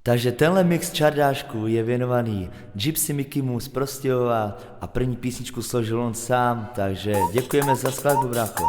Takže tenhle mix čardášku je věnovaný Gypsy Mikimu z Prostějova a první písničku složil on sám, takže děkujeme za skladbu, brácho.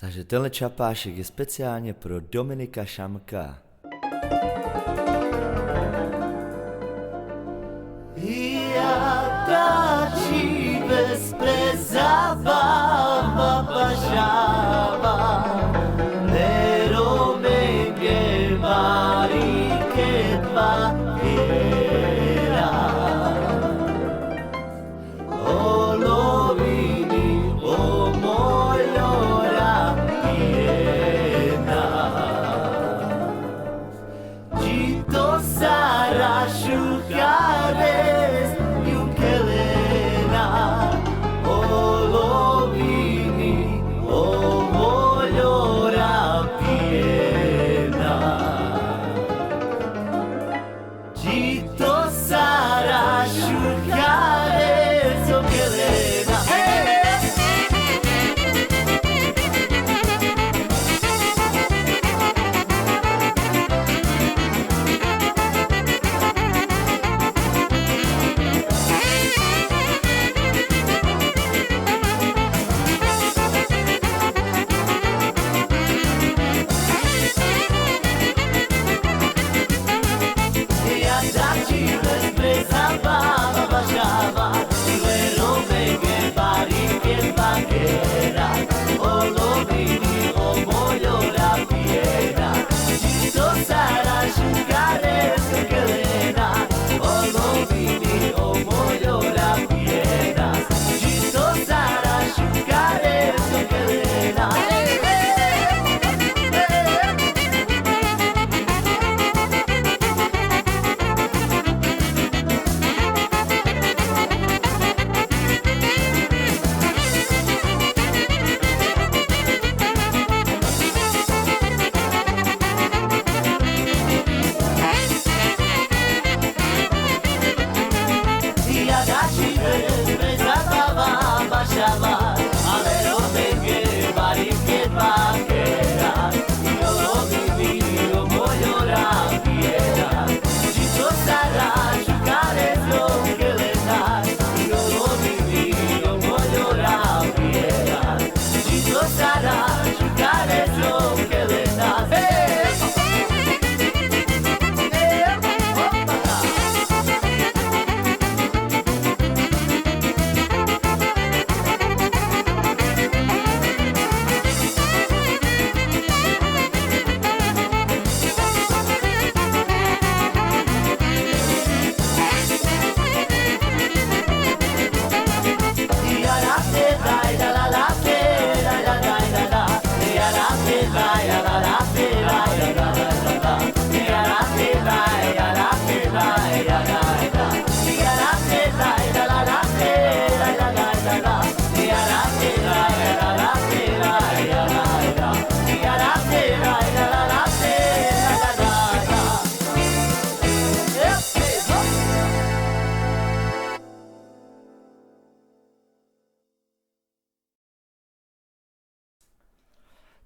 Takže tenhle čapášek je speciálně pro Dominika Šamka. Ja taci bezpreza baba bažava, neromenge marike dva kera. O lovini, o mojora piena, Gito Sara Shukares Yunkelena, o lovini, o mojora piena, Gito Sara Shukares Yunkelena.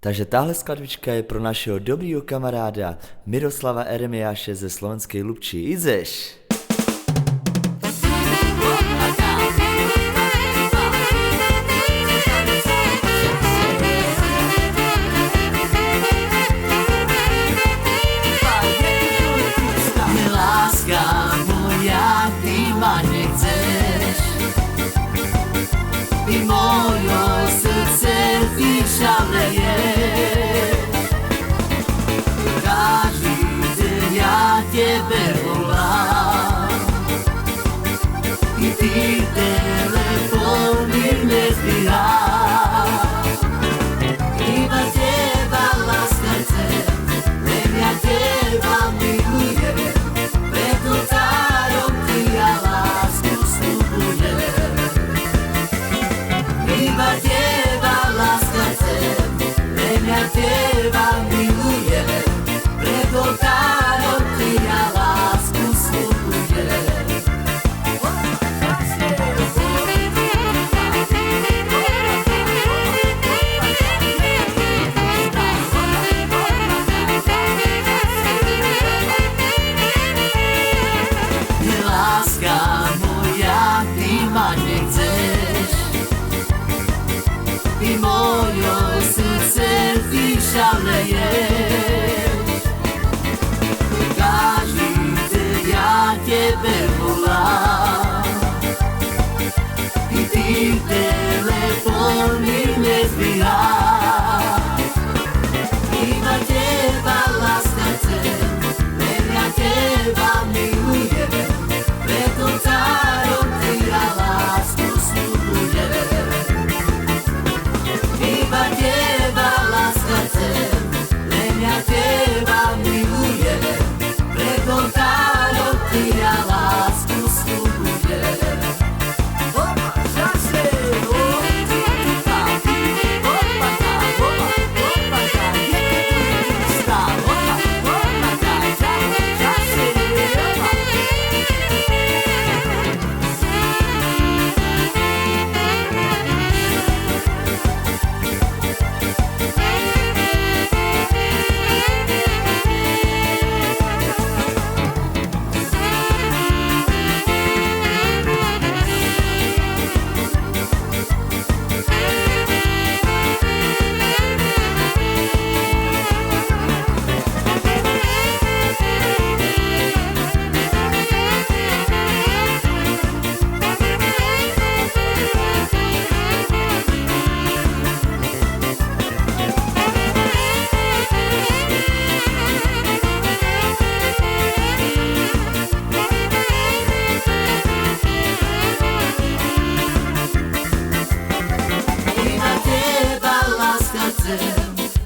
Takže tahle skladbička je pro našeho dobrýho kamaráda Miroslava Eremiáše ze slovenskej Lubči. Ideš! Láska moja, ty ma nechceš, i moje srdce ty šaleješ. Každý deň ja tebe volám, i ty telefon mi nezdvíháš. Iba teba láska chcem, len ja teba milujem, preto tárom ty ja lásku šaleješ. Každý deň ja tebe volám i ty telefon mi nezdvíháš. Iba teba láska chcem, len ja teba milujem, preto tárom ty ja lásku sľubujem. Iba teba láska chcem, len ja teba milujem, preto tárom ty ja lásku sľubujem. Opa, zase,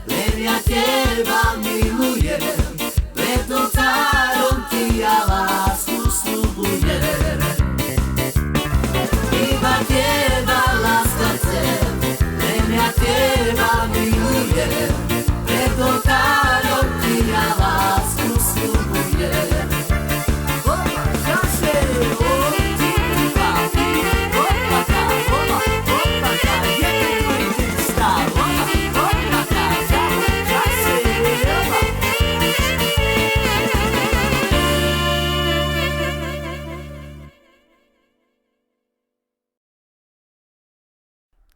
len ja teba milujem, preto tárom ti ja lásku sľubujem. Iba teba láska chcem, len ja teba milujem, preto tárom ti ja lásku sľubujem. Opa, zase,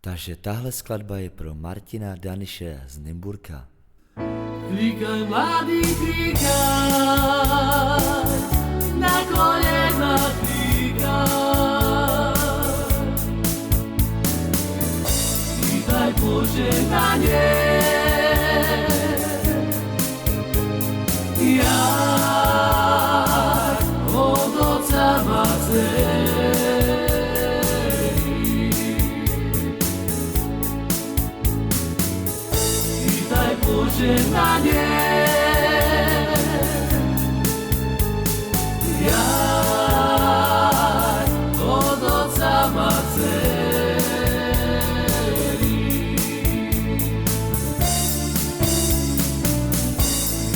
Takže tahle skladba je pro Martina Daniše z Nymburka. Klikaj, mladý, klikaj, na kolena klikaj. Vítaj požehnanie, ja od Otca ma požehnanie, ja od Otca ma dcerí.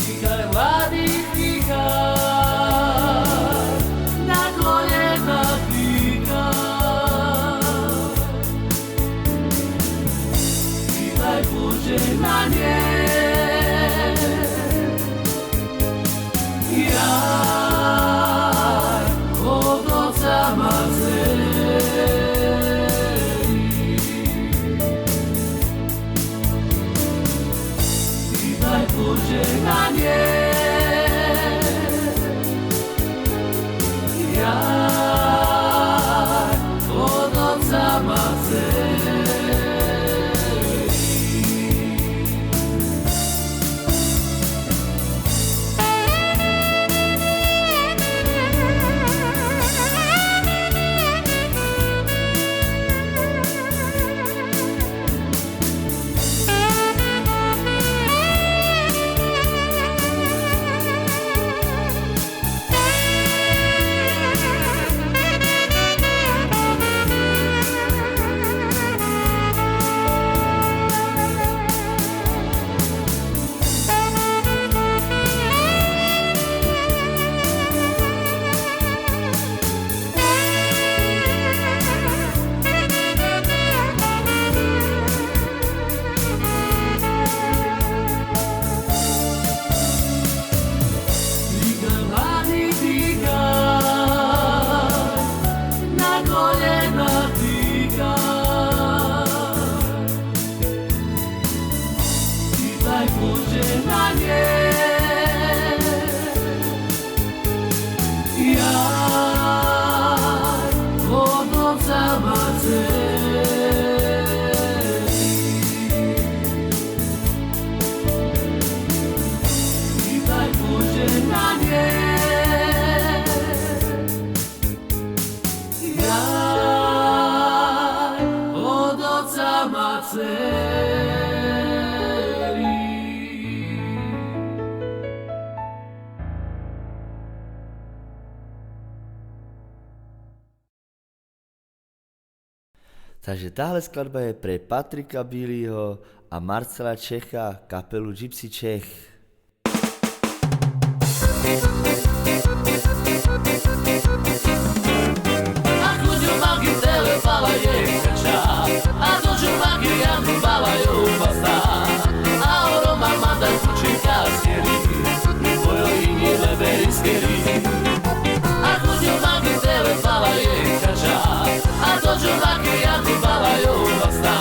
Klikaj, mladý, klikaj, na kolena klikaj. Vítaj požehnanie, požehnanie, ja od Otca ma celý. Takže táhle skladba je pre Patrika Bílýho a Marcela Čecha, kapelu Gypsy Czech. Ako ďumáky telepala je kača, a to ďumáky janku balajú basta. A oroma manda kučinka skeri, bojo iní leberi skeri. Ako ďumáky telepala je kača, a to ďumáky janku balajú basta.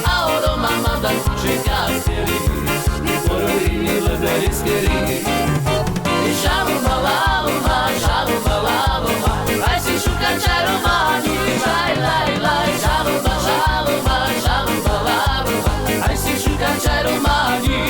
A oroma manda kučinka skeri, bojo iní leberi skeri. Aj si šukať čarování, laj, laj, laj, žaloma, žaloma, žaloma, lávoma. Aj si šukať čarování.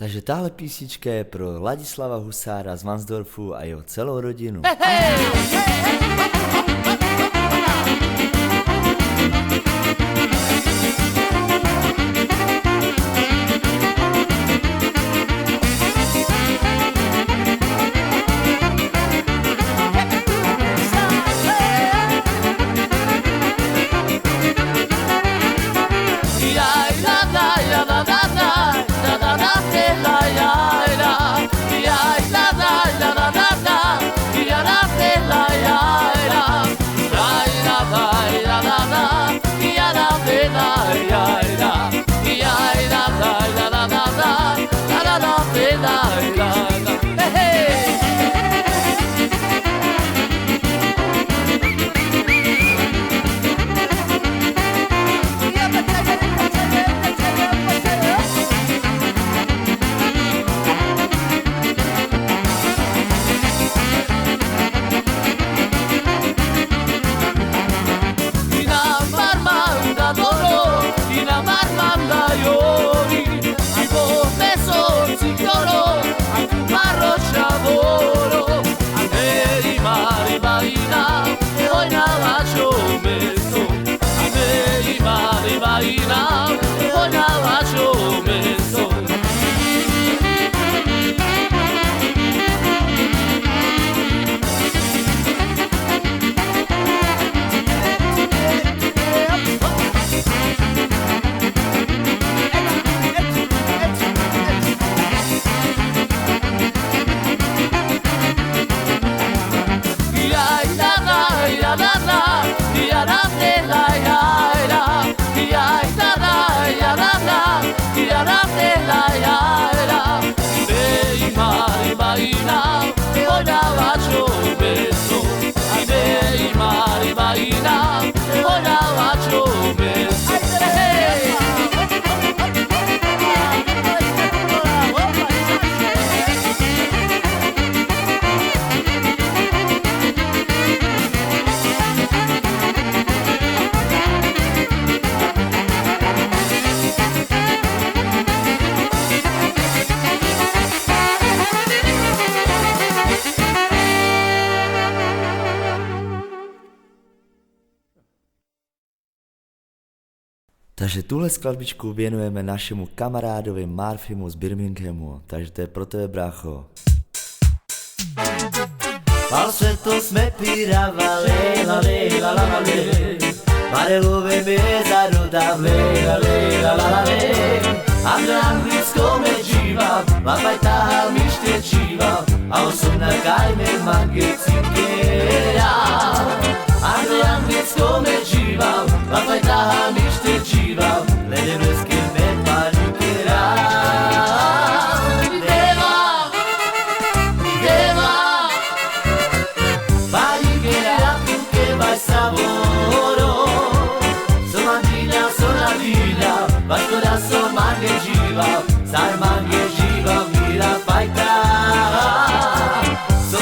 Takže táhle písnička je pro Ladislava Husára z Vansdorfu a jeho celou rodinu. Takže tuhle skladbičku věnujeme našemu kamarádovi Marfimu z Birminghamu, takže to je pro tebe, brácho. Falsetto sme pirava, lela, lela, la, la, le. Marelove mezaro da, lela, lela, la, la, le. Anglicko me dživa, lapajtaha mi štečíva, a osom na kajme mange cikera. Anglicko me dživa, lapajtaha mi štečíva, ledeneske me panikera. Vasco so mange živa, zar mange živa, mira fajta. So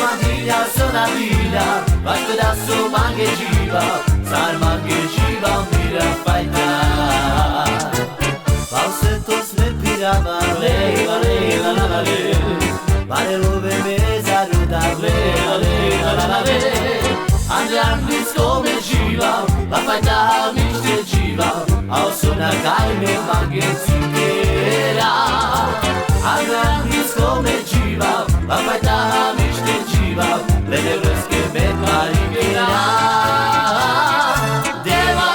na vila, Vasco so mange živa, zar mange živa, mira fajta. Falsetto sme pirava, lela, lela, la, la, le. Marelove mezaro da, lela, lela, la, la, le. Anglicko me živa, lapajtaha mi štečíva, a osona kajme mange cikera. Anglicko me dživa, lapajtaha mi štečíva, ledeneske me panikera. Deva,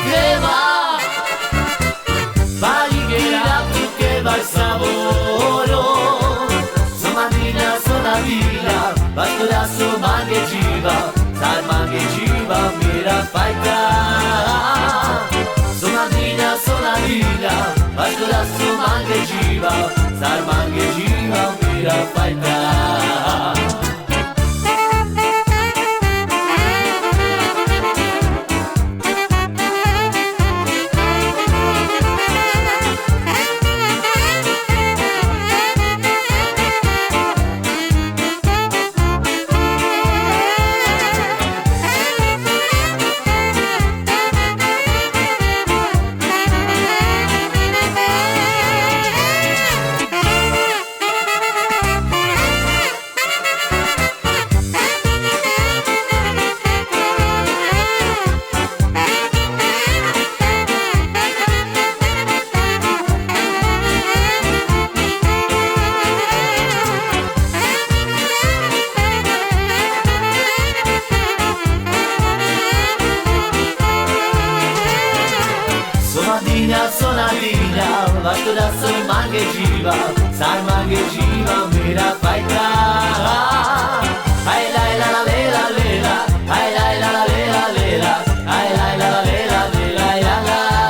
deva, panikera tuke vaj savoro. Somadina, sonavina, Vasco so mange dživa, zar mange dživa, mira fajta. Sonavina, Vasco so mange dživa, zar mange dživa, mira fajta. Sonavina, Vasco so mange dživa, zar mange dživa, mira fajta. Aj la la la lela lela, aj la la la lela lela, aj la la la lela lela, aj la la la.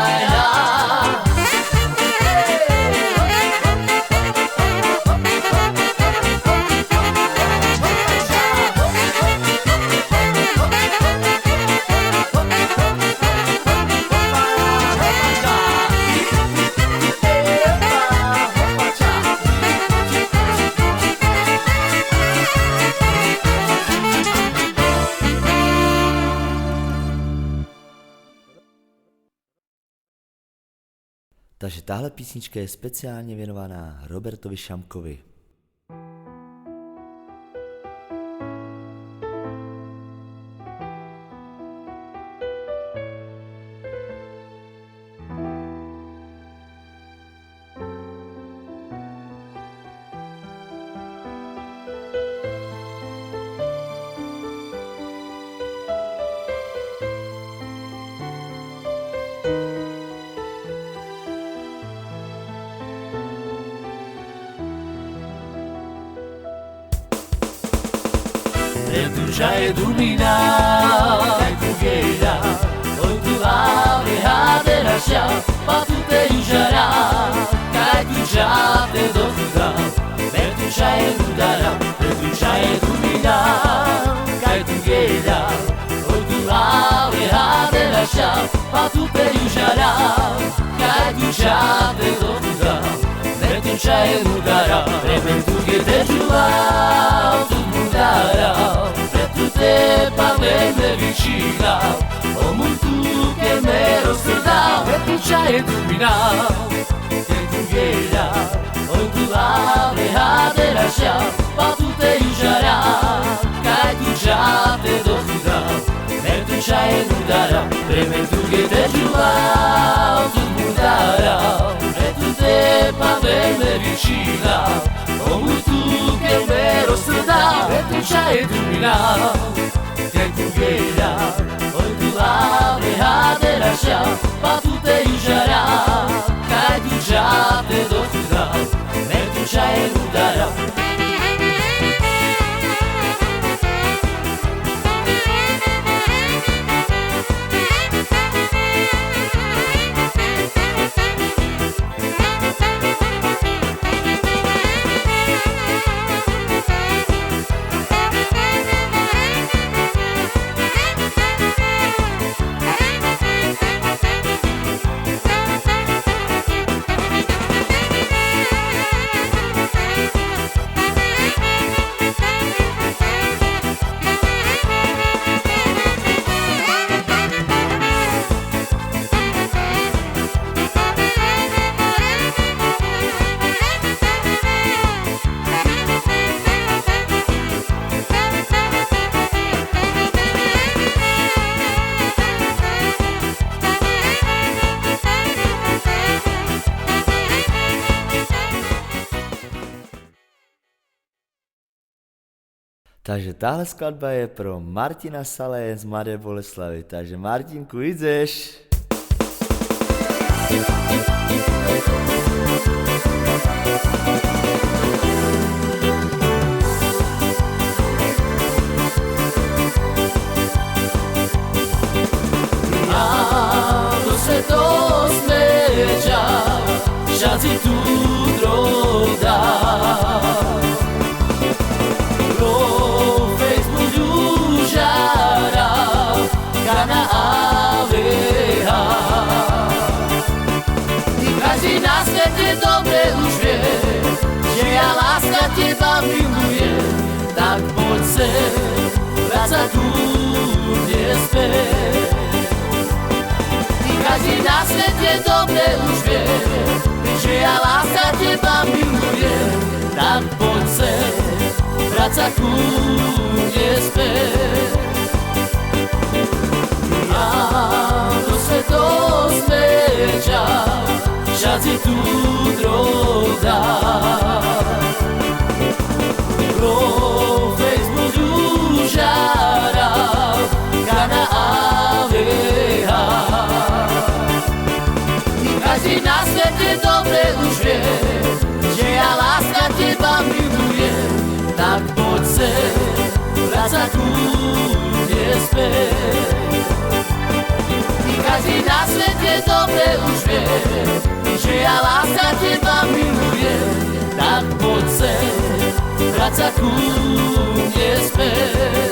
Takže tahle písnička je speciálně věnovaná Robertovi Šamkovi. Tu già è dominato, e tu gheda, poi tu avrei a te lasciare, ma tu te userà, che tu già te dovrà, e tu già è dominato, e tu già è dominato, che tu gheda, poi tu avrei a te lasciare, ma tu te userà, che tu già te dovrà, e tu già è dominato, e tu che te giurà, tu mudarà. Te parlem vicina, o muito que me rostedà, e tu ci hai dominato, e tu gheda, o tu l'avrei a te lasciare, ma tu te userà, che tu già te dovrà, e tu ci hai dominato, e tu che te giurà. vicina, como tu que eu mero stradal, e tu c'hai dominato, che tu veda, oi tu abre a te lascia, ma tu te injarà, che tu già te do tu da, e tu c'hai dominato. Takže táhle skladba je pro Martina Salaje z Mladé Boleslavy. Takže Martinku, ideš. Áno se to smeďa, šaci tu droda. Na aleha i každý na svete dobre už vie, že ja láska teba milujem, tak poď sem, vrať sa tu nespäť. I každý na svete dobre už vie, že ja láska teba milujem, tak poď sem, vrať sa tu nespäť. Áno se to smeďa, šaci tu droda. Pro Facebook žára, kana aleha. I každý na svete dobre už vie, že ja láska teba milujem, tak poď sem, vrať sa tu nespäť. Každý na svete dobre už vie, že ja láska teba milujem, tak poď sem, vrať sa ku mne späť.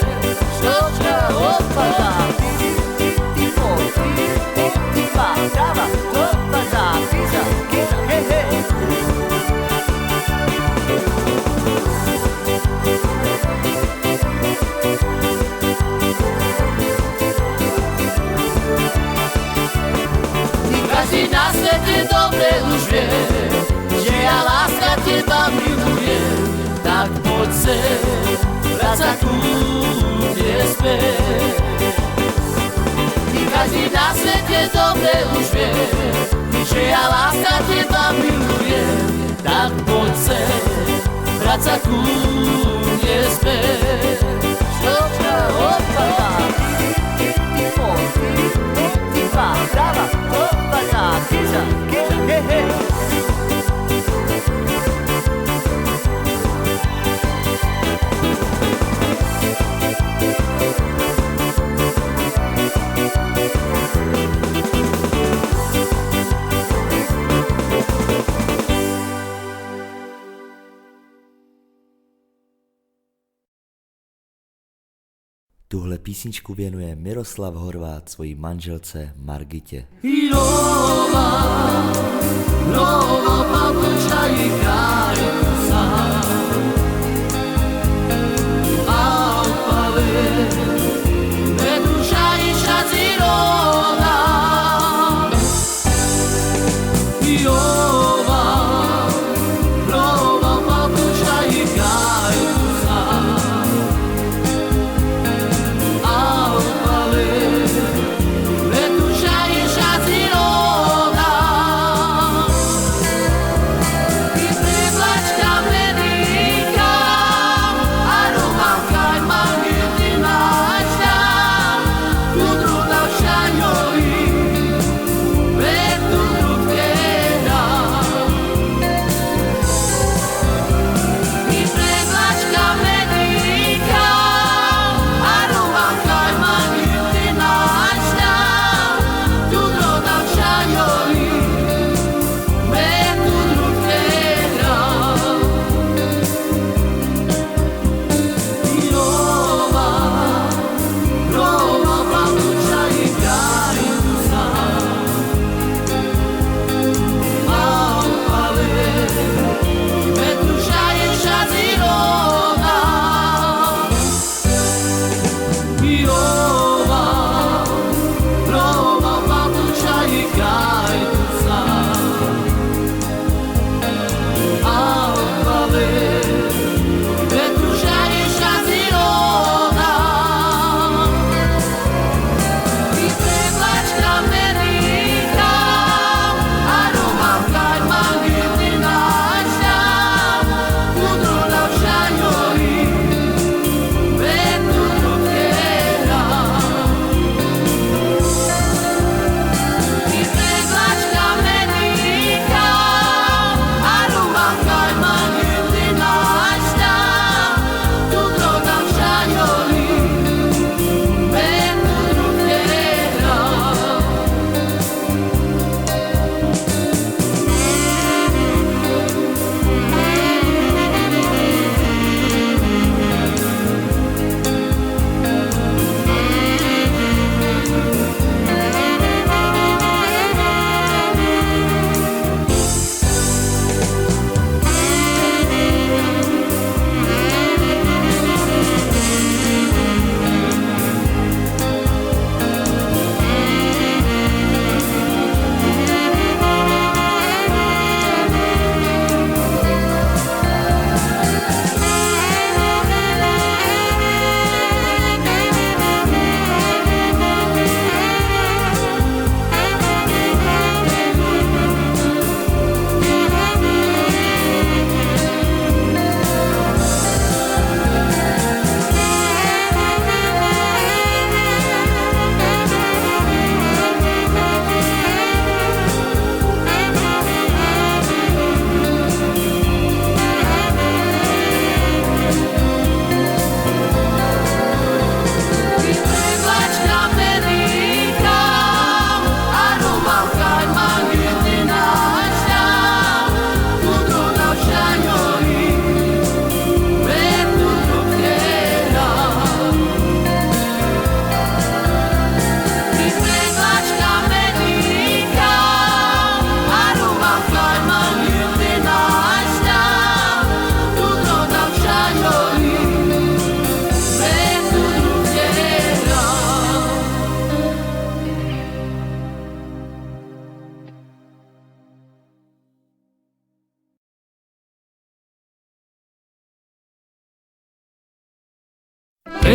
Štočka odpadá, ty môj, ty má práva, odpadá, píza, kina, hej, hej. Každý na svete dobre už vie, že ja láska teba milujem, tak poď sem, vrať sa ku mne späť. I každý na svete dobre už vie, že ja láska teba milujem, tak poď sem, vrať sa ku mne späť. Štočka odpadá, ty môj, ty má práva, odpadá, píza, kina, hej, hej. Tuhle písničku věnuje Miroslav Horvát svojí manželce Margitě. Rova papuča i kajusa, a upale, ne duša i šazirona. Rova papuča i kajusa,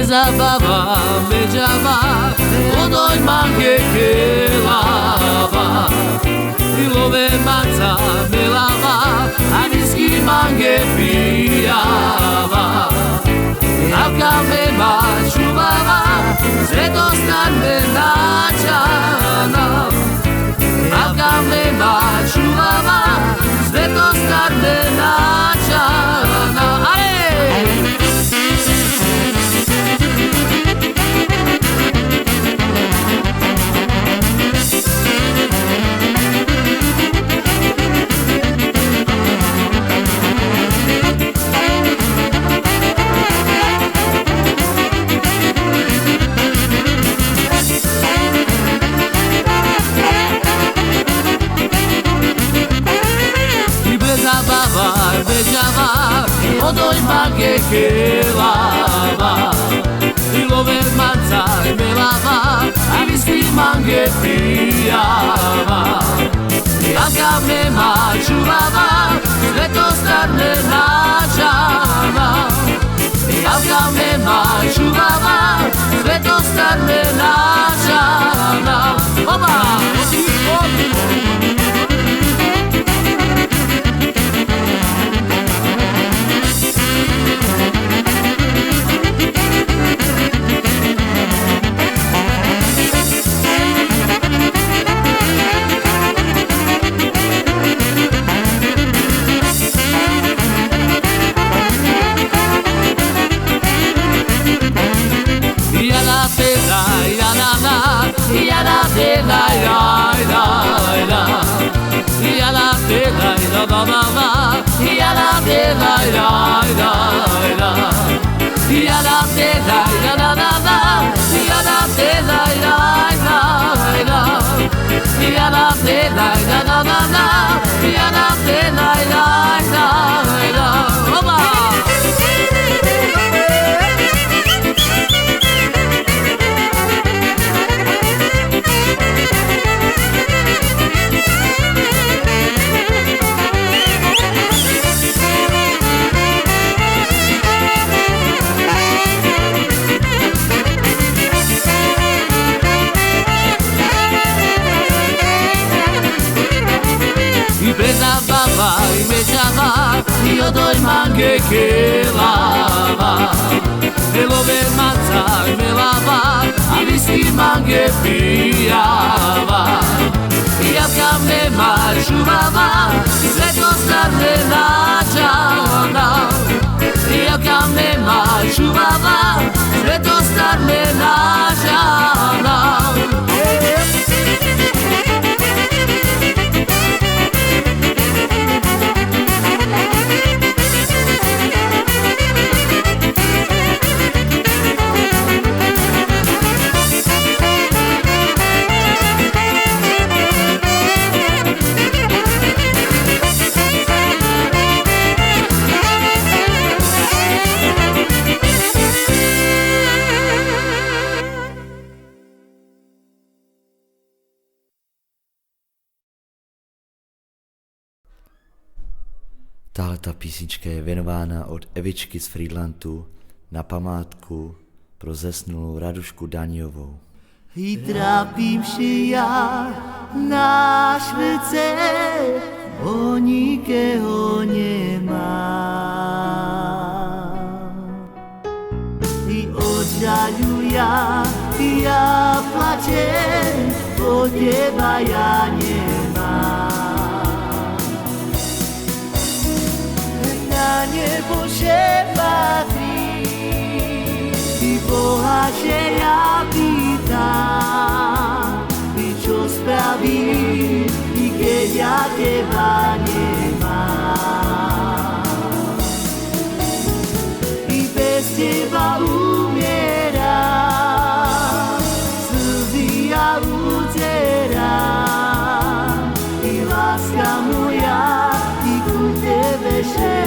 zabava, beđava, odoj mange kelava. Ilove maca melava, a viski mange pijava. Javka mema čuvava, svetostan me nađana. Javka mema čuvava, svetostan me nađana. Beđava, odoj mange kelava. Ilove maca melava, a viski mange pijava. Javka mema čuvava, svetostan me nađana. Javka mema čuvava, svetostan me nađana. Oba! I odoj mange kelava. Ilove maca melava, a viski mange pijava. Javka mema čuvava, svetostan me nađana. Javka mema čuvava, svetostan me nađana. Tahleta písnička je věnována od Evičky z Friedlandu na památku pro zesnulou Radušku Daňovou. I trápím si ja na svete, o nikého nemám. I odžaľu ja plačem, o teba ja nemám. Na nebo že patrí, i Boha že ja pýtam, i čo spravím, i keď ja teba nemám. I bez teba umieram, slzy ja utieram, i láska moja, i ku tebe že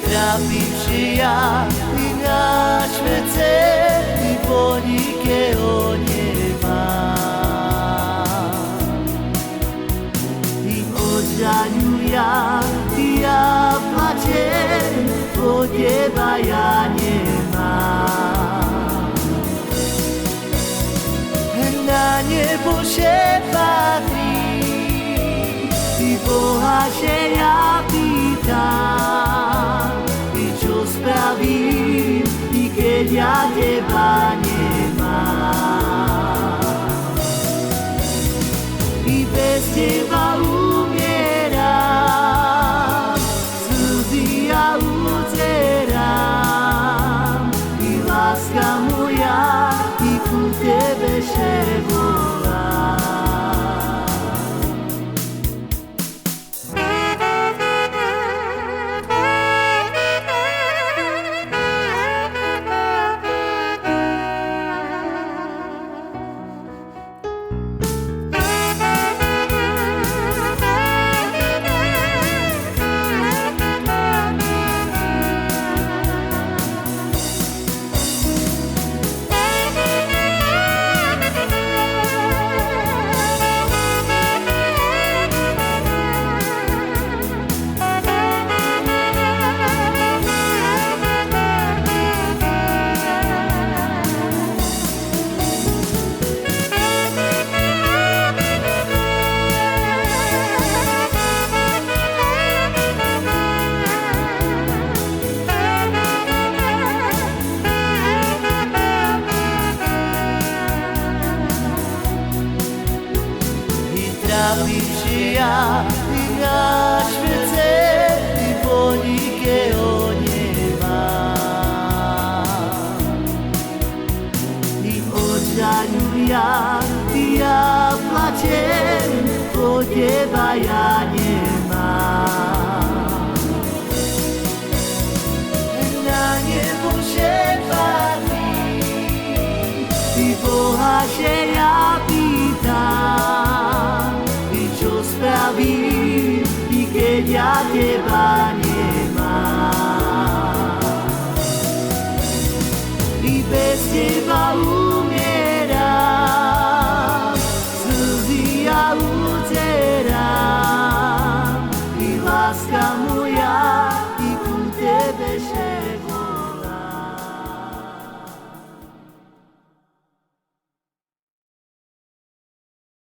trápim si ja i na svete, i po nikého nemám. I odžaľu ja plačem, bo teba ja nemám. Na nebo še patrí, i Boha že ja pýtam, i čo spravím, i keď ja teba nemám. I bez teba umieram, slzy ja uzerám, i láska moja, i ku tebe še volám. Trafišia i na švece, i po nikého nemám. I odžaľuja, ja plačem, po teba ja nemám. Na nebo še patrí, i Boha že ja pýtam, čo spravím, i keď ja teba nemám. I bez teba umiem,